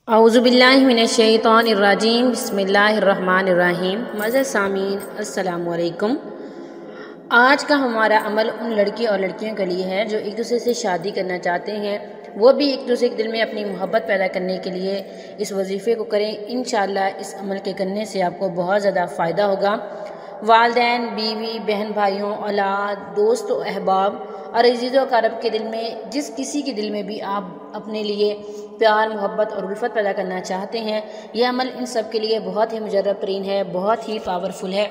اعوذ باللہ من الشیطان الرجیم بسم اللہ الرحمن الرحیم۔ معزز سامعین السلام علیکم۔ آج کا ہمارا عمل ان لڑکے اور لڑکیوں کے لیے ہے جو ایک دوسرے سے شادی کرنا چاہتے ہیں، وہ بھی ایک دوسرے کے دل میں اپنی محبت پیدا کرنے کے لیے اس وظیفے کو کریں۔ انشاءاللہ اس عمل کے کرنے سے آپ کو بہت زیادہ فائدہ ہوگا۔ والدین، بیوی، بہن بھائیوں، اولاد، دوست و احباب اور عزیز و اقارب کے دل میں جس کسی کے دل میں بھی آپ اپنے لیے پیار، محبت اور الفت پیدا کرنا چاہتے ہیں، یہ عمل ان سب کے لیے بہت ہی مجرب ترین ہے، بہت ہی پاورفل ہے۔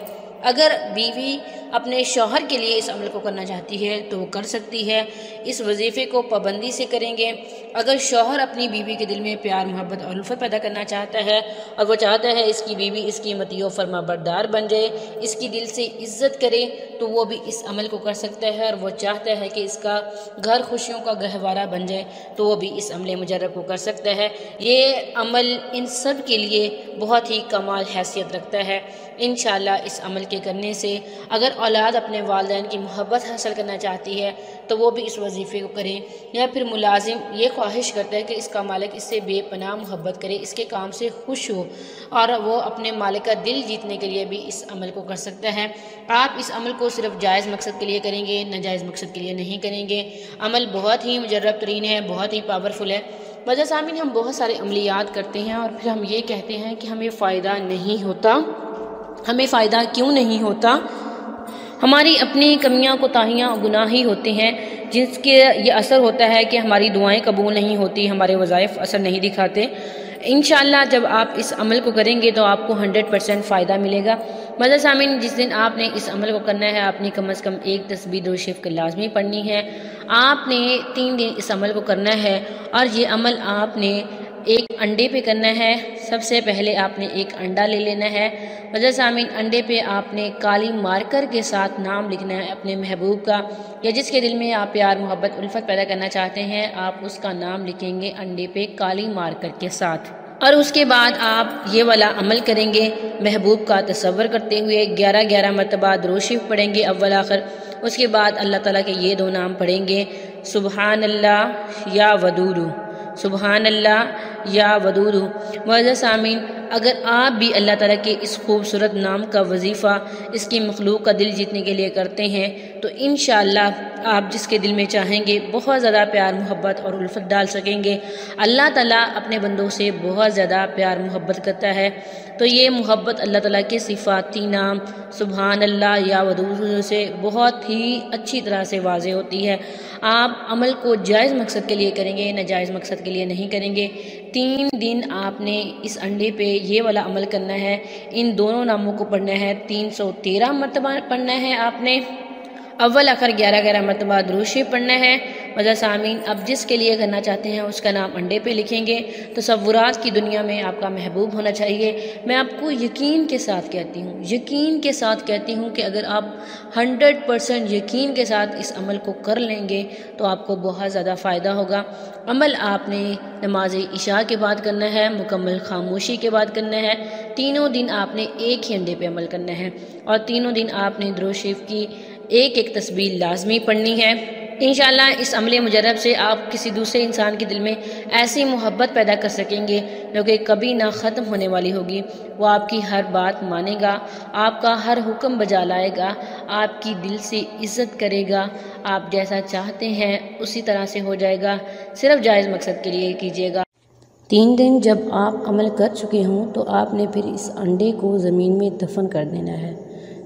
اگر بیوی اپنے شوہر کے لیے اس عمل کو کرنا چاہتی ہے تو وہ کر سکتی ہے، اس وظیفے کو پابندی سے کریں گے۔ اگر شوہر اپنی بیوی کے دل میں پیار، محبت اور الفت پیدا کرنا چاہتا ہے اور وہ چاہتا ہے اس کی بیوی اس کی مطیع و فرما بردار بن جائے، اس کی دل سے عزت کرے، تو وہ بھی اس عمل کو کر سکتا ہے۔ اور وہ چاہتا ہے کہ اس کا گھر خوشیوں کا گہوارہ بن جائے تو وہ بھی اس عمل مجرب کو کر سکتا ہے۔ یہ عمل ان سب کے لیے بہت ہی کمال حیثیت رکھتا ہے۔ انشاءاللہ اس عمل کے کرنے سے اگر اولاد اپنے والدین کی محبت حاصل کرنا چاہتی ہے تو وہ بھی اس وظیفے کو کریں، یا پھر ملازم یہ خواہش کرتا ہے کہ اس کا مالک اس سے بے پناہ محبت کرے، اس کے کام سے خوش ہو، اور وہ اپنے مالک کا دل جیتنے کے لیے بھی اس عمل کو کر سکتا ہے۔ آپ اس عمل کو صرف جائز مقصد کے لیے کریں گے، ناجائز مقصد کے لیے نہیں کریں گے۔ عمل بہت ہی مجرب ترین ہے، بہت ہی پاورفل ہے۔ وجہ سامعین، ہم بہت سارے عملیات کرتے ہیں اور پھر ہم یہ کہتے ہیں کہ ہمیں فائدہ نہیں ہوتا۔ ہمیں فائدہ کیوں نہیں ہوتا؟ ہماری اپنی کمیاں، کوتاہیاں، گناہ ہی ہوتے ہیں جس کے یہ اثر ہوتا ہے کہ ہماری دعائیں قبول نہیں ہوتی، ہمارے وظائف اثر نہیں دکھاتے۔ انشاءاللہ جب آپ اس عمل کو کریں گے تو آپ کو 100% فائدہ ملے گا۔ معزز سامعین، جس دن آپ نے اس عمل کو کرنا ہے، آپ نے کم از کم ایک تسبیح درود شریف لازمی پڑھنی ہے۔ آپ نے 3 دن اس عمل کو کرنا ہے، اور یہ عمل آپ نے ایک انڈے پہ کرنا ہے۔ سب سے پہلے آپ نے ایک انڈا لے لینا ہے۔ معزز سامعین، انڈے پہ آپ نے کالی مارکر کے ساتھ نام لکھنا ہے اپنے محبوب کا، یا جس کے دل میں آپ پیار، محبت، الفت پیدا کرنا چاہتے ہیں، آپ اس کا نام لکھیں گے انڈے پہ کالی مارکر کے ساتھ۔ اور اس کے بعد آپ یہ والا عمل کریں گے، محبوب کا تصور کرتے ہوئے 11 مرتبہ درود شریف پڑھیں گے اول آخر۔ اس کے بعد اللہ تعالیٰ کے یہ 2 نام پڑھیں گے، سبحان اللہ یا ودود، سبحان اللہ یا ودود۔ معزز سامعین، اگر آپ بھی اللہ تعالیٰ کے اس خوبصورت نام کا وظیفہ اس کی مخلوق کا دل جیتنے کے لیے کرتے ہیں تو انشاءاللہ آپ جس کے دل میں چاہیں گے بہت زیادہ پیار، محبت اور الفت ڈال سکیں گے۔ اللہ تعالیٰ اپنے بندوں سے بہت زیادہ پیار محبت کرتا ہے، تو یہ محبت اللہ تعالیٰ کے صفاتی نام سبحان اللہ یا ودود سے بہت ہی اچھی طرح سے واضح ہوتی ہے۔ آپ عمل کو جائز مقصد کے لیے کریں گے، ناجائز مقصد کے لیے نہیں کریں گے۔ 3 دن آپ نے اس انڈے پہ یہ والا عمل کرنا ہے، ان دونوں ناموں کو پڑھنا ہے، 313 مرتبہ پڑھنا ہے آپ نے، اول آخر 11 مرتبہ درود شریف پڑھنا ہے۔ معزز سامعین، اب جس کے لیے کرنا چاہتے ہیں اس کا نام انڈے پہ لکھیں گے۔ تصورات کی دنیا میں آپ کا محبوب ہونا چاہیے۔ میں آپ کو یقین کے ساتھ کہتی ہوں، یقین کے ساتھ کہتی ہوں کہ اگر آپ 100% یقین کے ساتھ اس عمل کو کر لیں گے تو آپ کو بہت زیادہ فائدہ ہوگا۔ عمل آپ نے نماز عشاء کے بعد کرنا ہے، مکمل خاموشی کے بعد کرنا ہے۔ تینوں دن آپ نے ایک ہی انڈے پہ عمل کرنا ہے، اور تینوں دن آپ نے درود شریف کی ایک تسبیح لازمی پڑھنی ہے۔ انشاءاللہ اس عمل مجرب سے آپ کسی دوسرے انسان کے دل میں ایسی محبت پیدا کر سکیں گے جو کہ کبھی نہ ختم ہونے والی ہوگی۔ وہ آپ کی ہر بات مانے گا، آپ کا ہر حکم بجا لائے گا، آپ کی دل سے عزت کرے گا، آپ جیسا چاہتے ہیں اسی طرح سے ہو جائے گا۔ صرف جائز مقصد کے لیے کیجیے گا۔ 3 دن جب آپ عمل کر چکے ہوں تو آپ نے پھر اس انڈے کو زمین میں دفن کر دینا ہے۔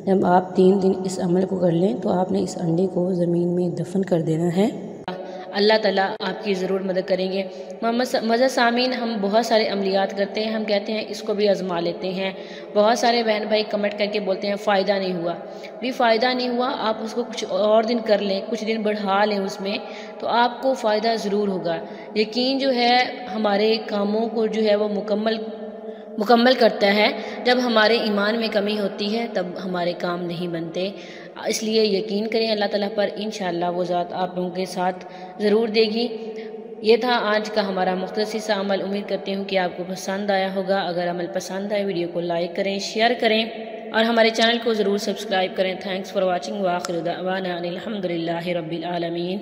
جب آپ 3 دن اس عمل کو کر لیں تو آپ نے اس انڈے کو زمین میں دفن کر دینا ہے۔ اللہ تعالیٰ آپ کی ضرور مدد کریں گے۔ معزز سامعین، ہم بہت سارے عملیات کرتے ہیں، ہم کہتے ہیں اس کو بھی آزما لیتے ہیں۔ بہت سارے بہن بھائی کمنٹ کر کے بولتے ہیں فائدہ نہیں ہوا۔ بھی فائدہ نہیں ہوا، آپ اس کو کچھ اور دن کر لیں، کچھ دن بڑھا لیں اس میں، تو آپ کو فائدہ ضرور ہوگا۔ یقین جو ہے ہمارے کاموں کو جو ہے وہ مکمل کرتا ہے۔ جب ہمارے ایمان میں کمی ہوتی ہے تب ہمارے کام نہیں بنتے، اس لیے یقین کریں اللہ تعالیٰ پر، انشاءاللہ وہ ذات آپ لوگوں کے ساتھ ضرور دے گی۔ یہ تھا آج کا ہمارا مختصر سا عمل۔ امید کرتی ہوں کہ آپ کو پسند آیا ہوگا۔ اگر عمل پسند آئے ویڈیو کو لائک کریں، شیئر کریں، اور ہمارے چینل کو ضرور سبسکرائب کریں۔ تھینکس فار واچنگ، وآخر دعوانا الحمدللہ رب العالمین۔